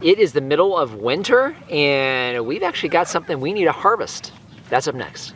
It is the middle of winter and we've actually got something we need to harvest. That's up next.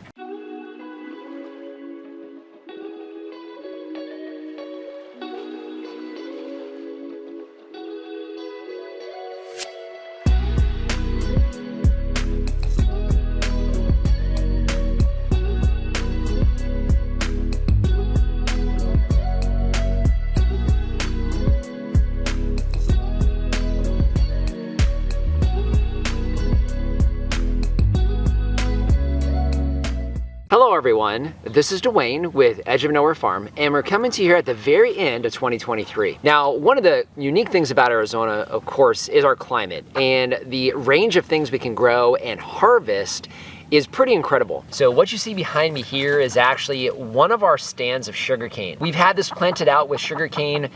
Hello everyone, this is Dwayne with Edge of Nowhere Farm, and we're coming to you here at the very end of 2023. Now, one of the unique things about Arizona, of course, is our climate, and the range of things we can grow and harvest is pretty incredible. So what you see behind me here is actually one of our stands of sugarcane. We've had this planted out with sugarcane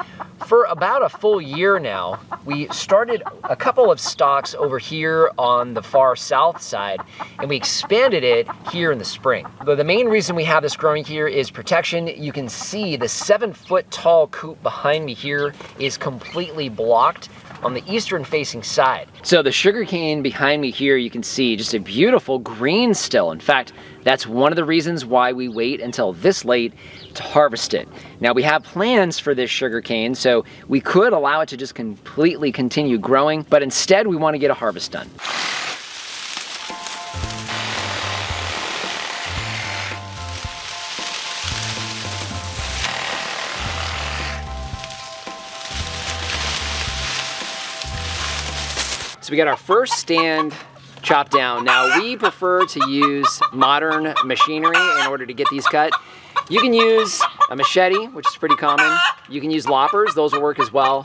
for about a full year now. We started a couple of stalks over here on the far south side, and we expanded it here in the spring. But the main reason we have this growing here is protection. You can see the 7-foot tall coop behind me here is completely blocked on the eastern facing side. So the sugarcane behind me here, you can see just a beautiful green still. In fact, that's one of the reasons why we wait until this late to harvest it. Now we have plans for this sugarcane, so we could allow it to just completely continue growing, but instead we want to get a harvest done. So we got our first stand chopped down. Now we prefer to use modern machinery in order to get these cut. You can use a machete, which is pretty common. You can use loppers, those will work as well.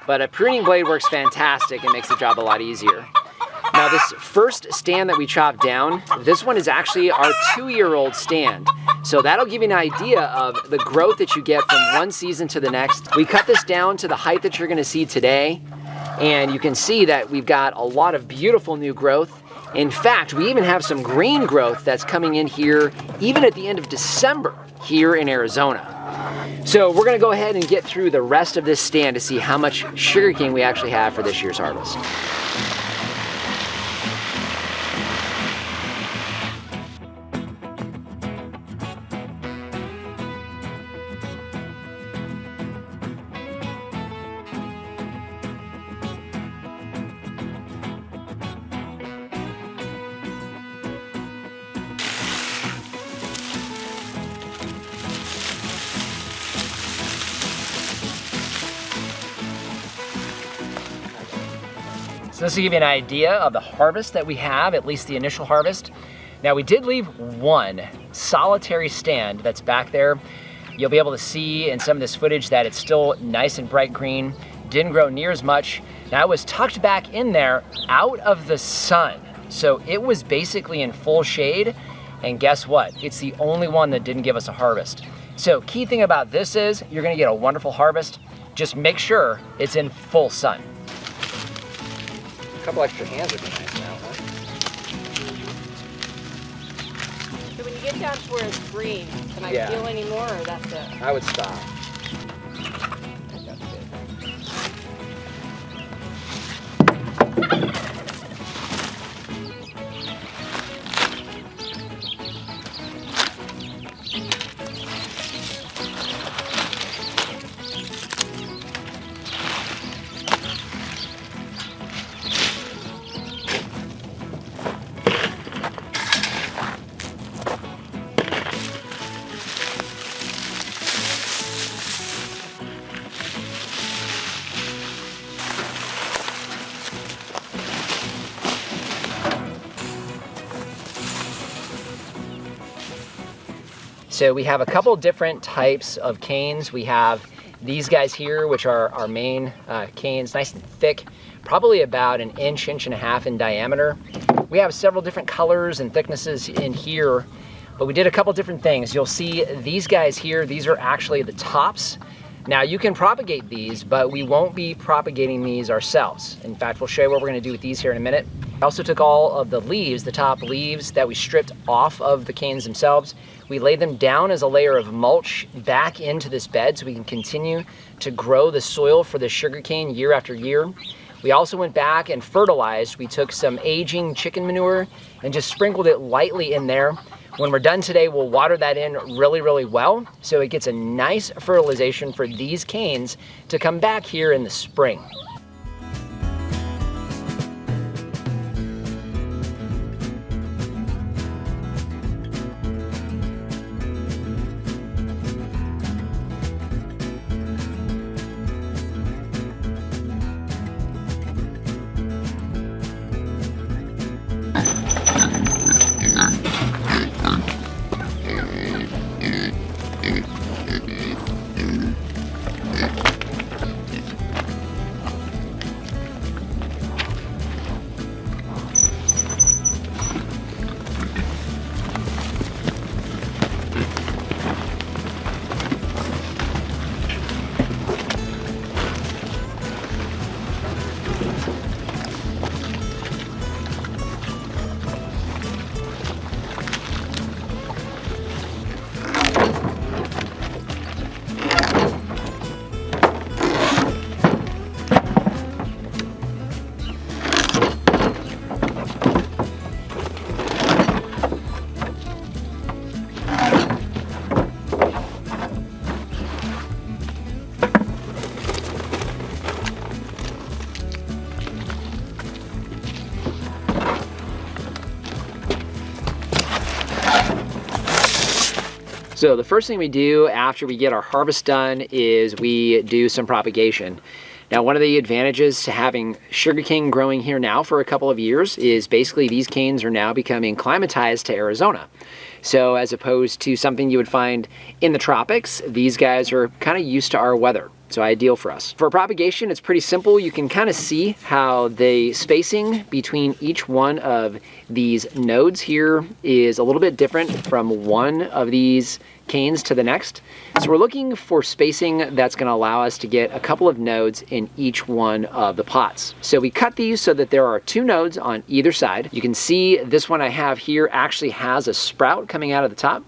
But a pruning blade works fantastic and makes the job a lot easier. Now this first stand that we chopped down, this one is actually our 2-year-old stand. So that'll give you an idea of the growth that you get from one season to the next. We cut this down to the height that you're gonna see today. And you can see that we've got a lot of beautiful new growth. In fact, we even have some green growth that's coming in here even at the end of December here in Arizona. So we're gonna go ahead and get through the rest of this stand to see how much sugarcane we actually have for this year's harvest. So this will give you an idea of the harvest that we have, at least the initial harvest. Now we did leave one solitary stand that's back there. You'll be able to see in some of this footage that it's still nice and bright green, didn't grow near as much. Now it was tucked back in there out of the sun. So it was basically in full shade, and guess what? It's the only one that didn't give us a harvest. So key thing about this is you're gonna get a wonderful harvest. Just make sure it's in full sun. A couple extra hands would be nice now, huh? So when you get down to where it's green, can I feel any more, or that's it? I would stop. So we have a couple different types of canes. We have these guys here, which are our main canes, nice and thick, probably about an inch, inch and a half in diameter. We have several different colors and thicknesses in here, but we did a couple different things. You'll see these guys here, these are actually the tops. Now you can propagate these, but we won't be propagating these ourselves. In fact, we'll show you what we're gonna do with these here in a minute. I also took all of the leaves, the top leaves that we stripped off of the canes themselves. We laid them down as a layer of mulch back into this bed so we can continue to grow the soil for the sugarcane year after year. We also went back and fertilized. We took some aging chicken manure and just sprinkled it lightly in there. When we're done today, we'll water that in really, really well so it gets a nice fertilization for these canes to come back here in the spring. So the first thing we do after we get our harvest done is we do some propagation. Now, one of the advantages to having sugarcane growing here now for a couple of years is basically these canes are now becoming climatized to Arizona. So as opposed to something you would find in the tropics, these guys are kind of used to our weather. So ideal for us. For propagation, it's pretty simple. You can kind of see how the spacing between each one of these nodes here is a little bit different from one of these canes to the next. So we're looking for spacing that's going to allow us to get a couple of nodes in each one of the pots. So we cut these so that there are 2 nodes on either side. You can see this one I have here actually has a sprout coming out of the top.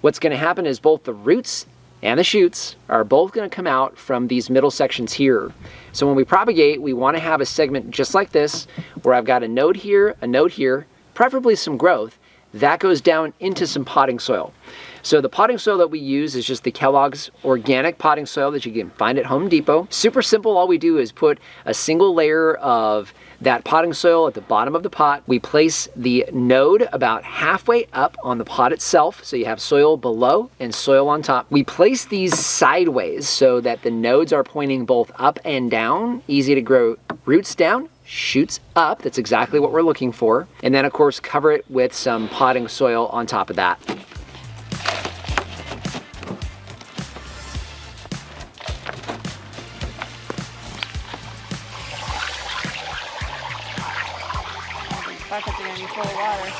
What's going to happen is both the roots and the shoots are both going to come out from these middle sections here. So when we propagate, we want to have a segment just like this, where I've got a node here, preferably some growth, that goes down into some potting soil. So the potting soil that we use is just the Kellogg's organic potting soil that you can find at Home Depot. Super simple. All we do is put a single layer of that potting soil at the bottom of the pot. We place the node about halfway up on the pot itself, so you have soil below and soil on top. We place these sideways so that the nodes are pointing both up and down. Easy to grow roots down, shoots up. That's exactly what we're looking for. And then of course cover it with some potting soil on top of that. Buckets are going to be full of water.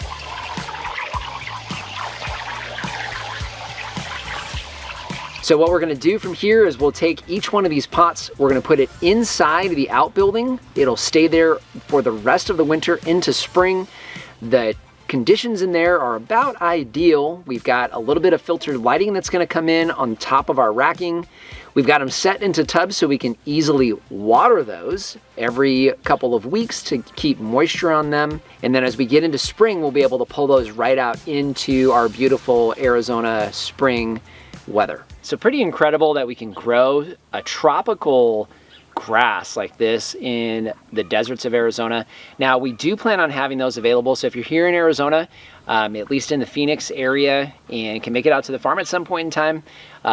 So what we're going to do from here is we'll take each one of these pots, we're going to put it inside the outbuilding. It'll stay there for the rest of the winter into spring. The conditions in there are about ideal. We've got a little bit of filtered lighting that's going to come in on top of our racking. We've got them set into tubs so we can easily water those every couple of weeks to keep moisture on them. And then as we get into spring, we'll be able to pull those right out into our beautiful Arizona spring weather. So pretty incredible that we can grow a tropical grass like this in the deserts of Arizona. Now we do plan on having those available, so if you're here in Arizona, at least in the Phoenix area, and can make it out to the farm at some point in time,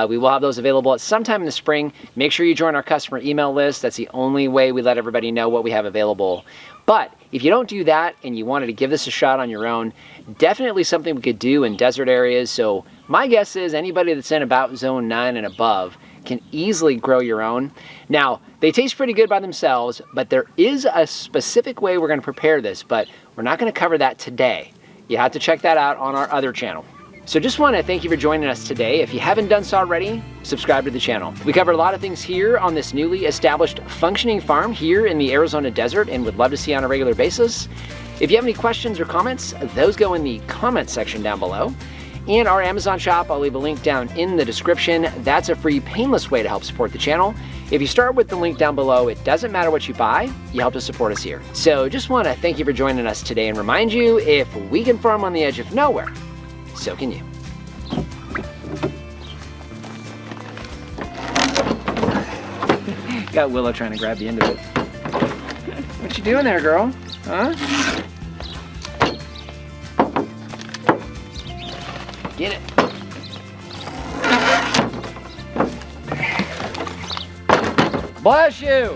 we will have those available at some time in the spring. Make sure you join our customer email list. That's the only way we let everybody know what we have available. But if you don't do that and you wanted to give this a shot on your own, definitely something we could do in desert areas. So my guess is anybody that's in about zone 9 and above can easily grow your own. Now, they taste pretty good by themselves, but there is a specific way we're going to prepare this, but we're not going to cover that today. You have to check that out on our other channel. So just want to thank you for joining us today. If you haven't done so already, subscribe to the channel. We cover a lot of things here on this newly established functioning farm here in the Arizona desert and would love to see you on a regular basis. If you have any questions or comments, those go in the comment section down below. And our Amazon shop, I'll leave a link down in the description. That's a free, painless way to help support the channel. If you start with the link down below, it doesn't matter what you buy, you help to support us here. So just want to thank you for joining us today and remind you, if we can farm on the edge of nowhere, so can you. Got Willow trying to grab the end of it. What you doing there, girl? Huh? Get it. Bless you.